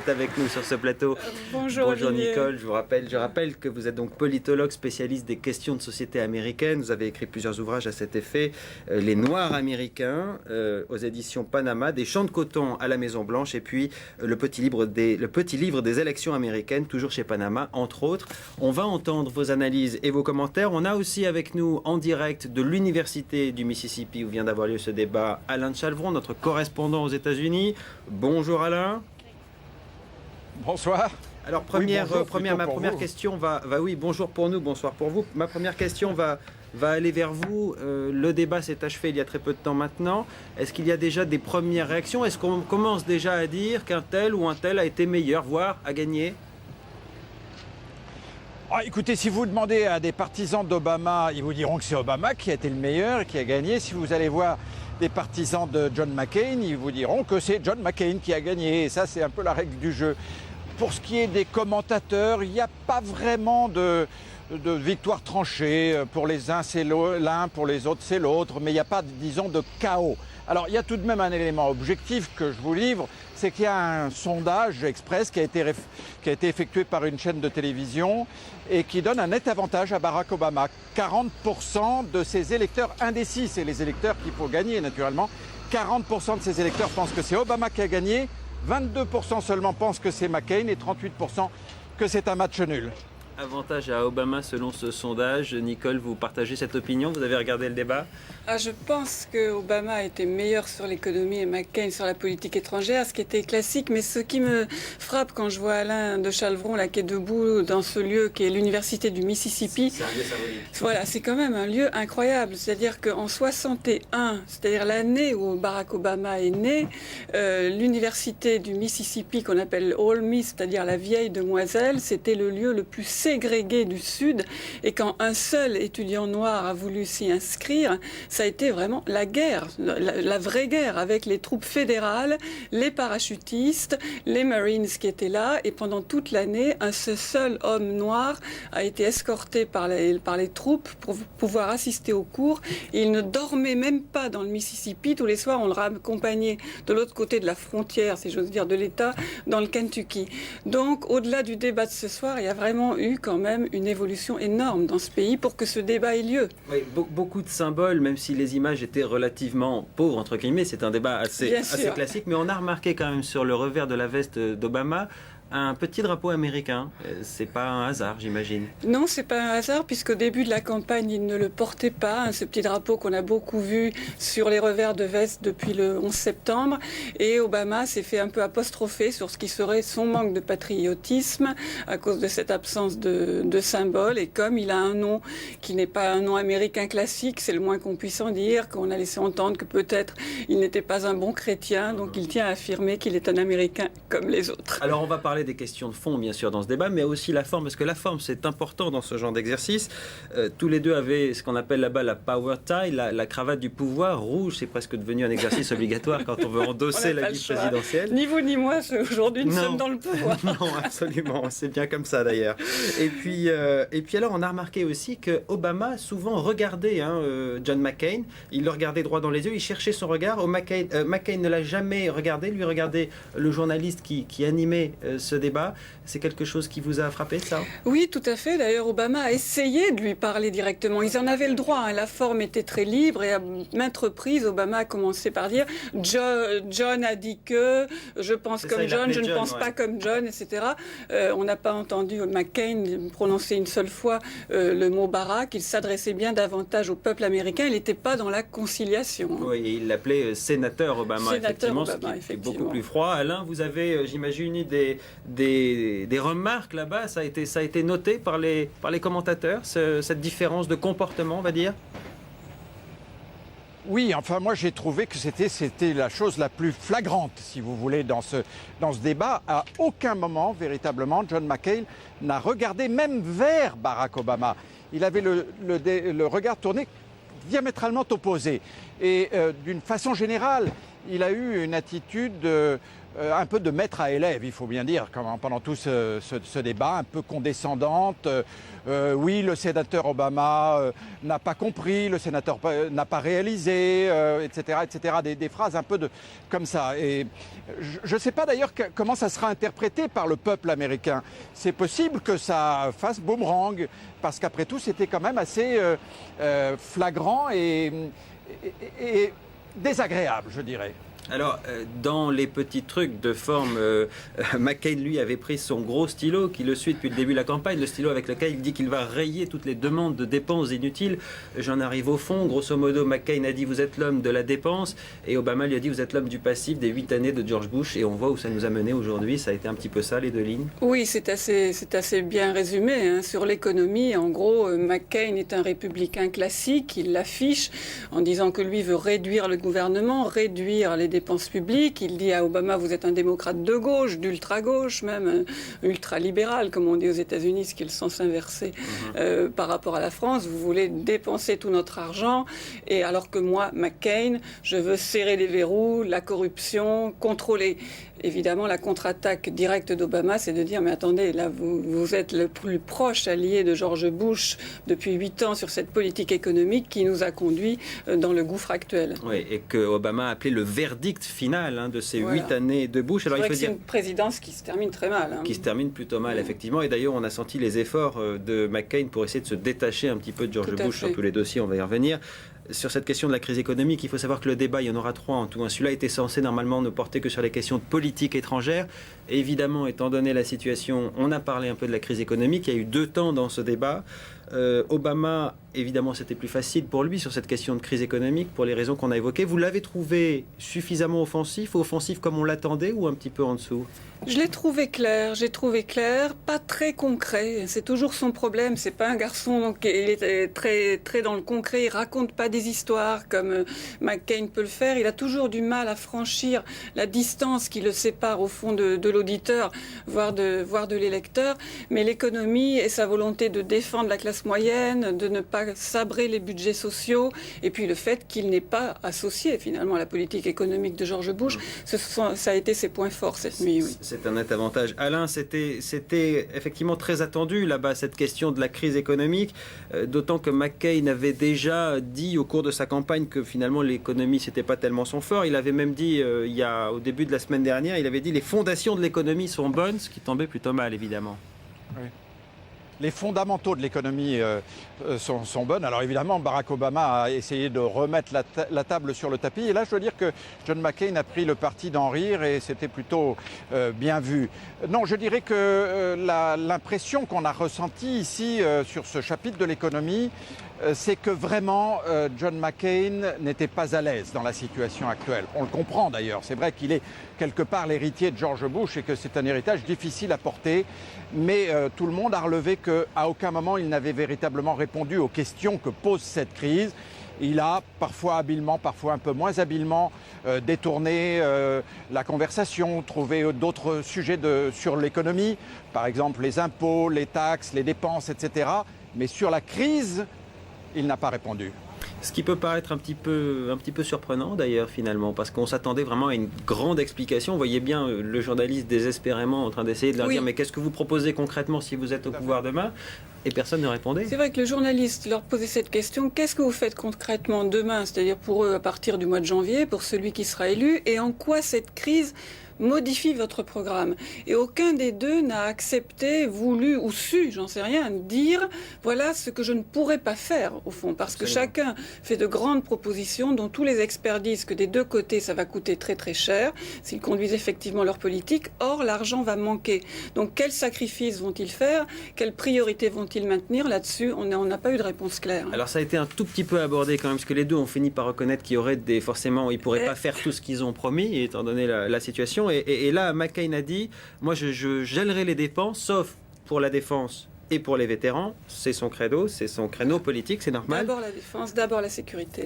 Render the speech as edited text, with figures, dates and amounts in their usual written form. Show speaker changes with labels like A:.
A: est avec nous sur ce plateau.
B: Bonjour
A: Nicole, je rappelle que vous êtes donc politologue spécialiste des questions de société américaine. Vous avez écrit plusieurs ouvrages à cet effet. Les Noirs américains aux éditions Panama, des champs de coton à la Maison Blanche et puis le petit livre des élections américaines, toujours chez Panama, entre autres. On va entendre vos analyses et vos commentaires. On a aussi avec nous en direct de l'Université du Mississippi où vient d'avoir lieu ce débat Alain de Chalvron, notre correspondant aux États-Unis. Bonjour Alain.
C: Bonsoir.
A: Alors ma première question oui, bonjour pour nous, bonsoir pour vous. Ma première question va aller vers vous. Le débat s'est achevé il y a très peu de temps maintenant. Est-ce qu'il y a déjà des premières réactions? Est-ce qu'on commence déjà à dire qu'un tel ou un tel a été meilleur, voire a gagné?
C: Écoutez, si vous demandez à des partisans d'Obama, ils vous diront que c'est Obama qui a été le meilleur, qui a gagné. Si vous allez voir des partisans de John McCain, ils vous diront que c'est John McCain qui a gagné. Et ça, c'est un peu la règle du jeu. Pour ce qui est des commentateurs, il n'y a pas vraiment de victoire tranchée. Pour les uns, c'est l'un, pour les autres, c'est l'autre. Mais il n'y a pas, disons, de chaos. Alors, il y a tout de même un élément objectif que je vous livre, c'est qu'il y a un sondage express qui a été effectué par une chaîne de télévision et qui donne un net avantage à Barack Obama. 40% de ses électeurs indécis, c'est les électeurs qu'il faut gagner naturellement. 40% de ses électeurs pensent que c'est Obama qui a gagné, 22% seulement pensent que c'est McCain et 38% que c'est un match nul.
A: Avantage à Obama selon ce sondage. Nicole, vous partagez cette opinion? Vous avez regardé le débat?
B: Je pense que Obama a été meilleur sur l'économie et McCain sur la politique étrangère, ce qui était classique. Mais ce qui me frappe quand je vois Alain de Chalvron là, qui est debout dans ce lieu qui est l'Université du Mississippi,
A: c'est un lieu symbolique.
B: Voilà, c'est quand même un lieu incroyable. C'est-à-dire qu'en 61, c'est-à-dire l'année où Barack Obama est né, l'Université du Mississippi qu'on appelle Ole Miss, c'est-à-dire la vieille demoiselle, c'était le lieu le plus ségrégué du Sud. Et quand un seul étudiant noir a voulu s'y inscrire, ça a été vraiment la guerre, la vraie guerre avec les troupes fédérales, les parachutistes, les Marines qui étaient là. Et pendant toute l'année, un seul homme noir a été escorté par les troupes pour pouvoir assister aux cours. Et il ne dormait même pas dans le Mississippi. Tous les soirs, on le raccompagnait de l'autre côté de la frontière, si j'ose dire, de l'État, dans le Kentucky. Donc, au-delà du débat de ce soir, il y a vraiment eu quand même une évolution énorme dans ce pays pour que ce débat ait lieu.
A: Oui, beaucoup de symboles, même si les images étaient relativement pauvres, entre guillemets, c'est un débat assez classique, mais on a remarqué quand même sur le revers de la veste d'Obama un petit drapeau américain. C'est pas un hasard, j'imagine.
B: Non, c'est pas un hasard, puisqu'au début de la campagne, il ne le portait pas, ce petit drapeau qu'on a beaucoup vu sur les revers de veste depuis le 11 septembre. Et Obama s'est fait un peu apostropher sur ce qui serait son manque de patriotisme à cause de cette absence de symbole. Et comme il a un nom qui n'est pas un nom américain classique, c'est le moins qu'on puisse en dire, qu'on a laissé entendre que peut-être il n'était pas un bon chrétien, donc il tient à affirmer qu'il est un Américain comme les autres.
A: Alors on va parler des questions de fond, bien sûr, dans ce débat, mais aussi la forme, parce que la forme, c'est important dans ce genre d'exercice. Tous les deux avaient ce qu'on appelle là-bas la power tie, la cravate du pouvoir rouge. C'est presque devenu un exercice obligatoire quand on veut endosser la vie présidentielle.
B: Ni vous ni moi, aujourd'hui, nous sommes dans le pouvoir.
A: Non, absolument. C'est bien comme ça, d'ailleurs. Et puis alors, on a remarqué aussi que Obama souvent regardait John McCain. Il le regardait droit dans les yeux, il cherchait son regard. McCain ne l'a jamais regardé. Lui regardait le journaliste qui animait ce débat. C'est quelque chose qui vous a frappé, ça?
B: Oui, tout à fait. D'ailleurs, Obama a essayé de lui parler directement. Ils en avaient le droit. La forme était très libre et à maintes reprises, Obama a commencé par dire John a dit que, je pense comme John, je ne pense pas comme John, etc. On n'a pas entendu McCain prononcer une seule fois le mot Barack. Il s'adressait bien davantage au peuple américain. Il n'était pas dans la conciliation.
A: Oui, il l'appelait sénateur Obama,
B: effectivement,
A: ce qui est beaucoup plus froid. Alain, vous avez, j'imagine, eu des remarques là-bas. Ça a été noté par les commentateurs, cette différence de comportement, on va dire?
C: Oui, enfin moi j'ai trouvé que c'était la chose la plus flagrante, si vous voulez, dans ce débat. À aucun moment, véritablement, John McCain n'a regardé même vers Barack Obama. Il avait le regard tourné diamétralement opposé. Et d'une façon générale, il a eu une attitude un peu de maître à élève, il faut bien dire, pendant tout ce débat, un peu condescendante. Oui, le sénateur Obama n'a pas compris, le sénateur n'a pas réalisé, etc., etc. Des phrases un peu comme ça. Et je ne sais pas d'ailleurs comment ça sera interprété par le peuple américain. C'est possible que ça fasse boomerang, parce qu'après tout, c'était quand même assez flagrant et désagréable, je dirais.
A: Alors, dans les petits trucs de forme, McCain, lui, avait pris son gros stylo qui le suit depuis le début de la campagne, le stylo avec lequel il dit qu'il va rayer toutes les demandes de dépenses inutiles. J'en arrive au fond. Grosso modo, McCain a dit « vous êtes l'homme de la dépense » et Obama lui a dit « vous êtes l'homme du passif des 8 années de George Bush » et on voit où ça nous a mené aujourd'hui. Ça a été un petit peu ça, les deux lignes.
B: Oui, c'est assez bien résumé. Hein. Sur l'économie, en gros, McCain est un républicain classique. Il l'affiche en disant que lui veut réduire le gouvernement, réduire les dépenses publiques. Il dit à Obama, vous êtes un démocrate de gauche, d'ultra-gauche même, ultra-libéral, comme on dit aux États-Unis, ce qui est le sens inversé par rapport à la France. Vous voulez dépenser tout notre argent, et alors que moi, McCain, je veux serrer les verrous, la corruption, contrôler. Évidemment, la contre-attaque directe d'Obama, c'est de dire, mais attendez, là, vous êtes le plus proche allié de George Bush depuis 8 ans sur cette politique économique qui nous a conduits dans le gouffre actuel.
A: Oui, et que Obama a appelé le verdict final de ces 8 années de Bush.
B: Alors, il faut dire c'est une présidence qui se termine très mal. Hein.
A: Qui se termine plutôt mal, effectivement. Et d'ailleurs, on a senti les efforts de McCain pour essayer de se détacher un petit peu de George Bush sur tous les dossiers, on va y revenir. Sur cette question de la crise économique, il faut savoir que le débat, il y en aura 3 en tout. Celui-là était censé normalement ne porter que sur les questions de politique étrangère. Et évidemment, étant donné la situation, on a parlé un peu de la crise économique. Il y a eu 2 temps dans ce débat. Obama, évidemment, c'était plus facile pour lui sur cette question de crise économique pour les raisons qu'on a évoquées. Vous l'avez trouvé suffisamment offensif comme on l'attendait, ou un petit peu en dessous?
B: Je l'ai trouvé clair, pas très concret. C'est toujours son problème. C'est pas un garçon qui est très dans le concret. Il raconte pas des histoires comme McCain peut le faire. Il a toujours du mal à franchir la distance qui le sépare au fond de l'auditeur, voire de l'électeur. Mais l'économie et sa volonté de défendre la classe moyenne, de ne pas sabrer les budgets sociaux, et puis le fait qu'il n'est pas associé finalement à la politique économique de George Bush, ça a été ses points forts cette nuit. Oui.
A: C'est un net avantage. Alain, c'était effectivement très attendu là-bas, cette question de la crise économique, d'autant que McCain avait déjà dit au cours de sa campagne que finalement l'économie, c'était pas tellement son fort. Il avait même dit, au début de la semaine dernière, il avait dit les fondations de l'économie sont bonnes, ce qui tombait plutôt mal, évidemment.
C: Oui. Les fondamentaux de l'économie sont bonnes. Alors évidemment, Barack Obama a essayé de remettre la table sur le tapis. Et là, je dois dire que John McCain a pris le parti d'en rire et c'était plutôt bien vu. Non, je dirais que l'impression qu'on a ressentie ici sur ce chapitre de l'économie, c'est que vraiment John McCain n'était pas à l'aise dans la situation actuelle. On le comprend d'ailleurs. C'est vrai qu'il est quelque part l'héritier de George Bush et que c'est un héritage difficile à porter. Mais tout le monde a relevé qu'à aucun moment il n'avait véritablement répondu aux questions que pose cette crise. Il a parfois habilement, parfois un peu moins habilement détourné la conversation, trouvé d'autres sujets sur l'économie, par exemple les impôts, les taxes, les dépenses, etc. Mais sur la crise, il n'a pas répondu.
A: Ce qui peut paraître un petit peu surprenant d'ailleurs finalement, parce qu'on s'attendait vraiment à une grande explication. Vous voyez bien le journaliste désespérément en train d'essayer de leur dire mais qu'est-ce que vous proposez concrètement si vous êtes au pouvoir demain? Et personne ne répondait.
B: C'est vrai que le journaliste leur posait cette question, qu'est-ce que vous faites concrètement demain, c'est-à-dire pour eux à partir du mois de janvier, pour celui qui sera élu, et en quoi cette crise modifie votre programme. Et aucun des deux n'a accepté, voulu ou su, j'en sais rien, dire voilà ce que je ne pourrais pas faire au fond. Parce que chacun fait de grandes propositions dont tous les experts disent que des deux côtés ça va coûter très très cher s'ils conduisent effectivement leur politique. Or l'argent va manquer. Donc quels sacrifices vont-ils faire? Quelles priorités vont-ils maintenir? Là-dessus, on n'a pas eu de réponse claire.
A: Alors ça a été un tout petit peu abordé quand même, parce que les deux ont fini par reconnaître qu'il y aurait forcément, ils ne pourraient pas faire tout ce qu'ils ont promis, étant donné la situation. Et là, McCain a dit, moi je gèlerai les dépenses, sauf pour la défense et pour les vétérans. C'est son credo, c'est son créneau politique, c'est normal.
B: D'abord la défense, d'abord la sécurité.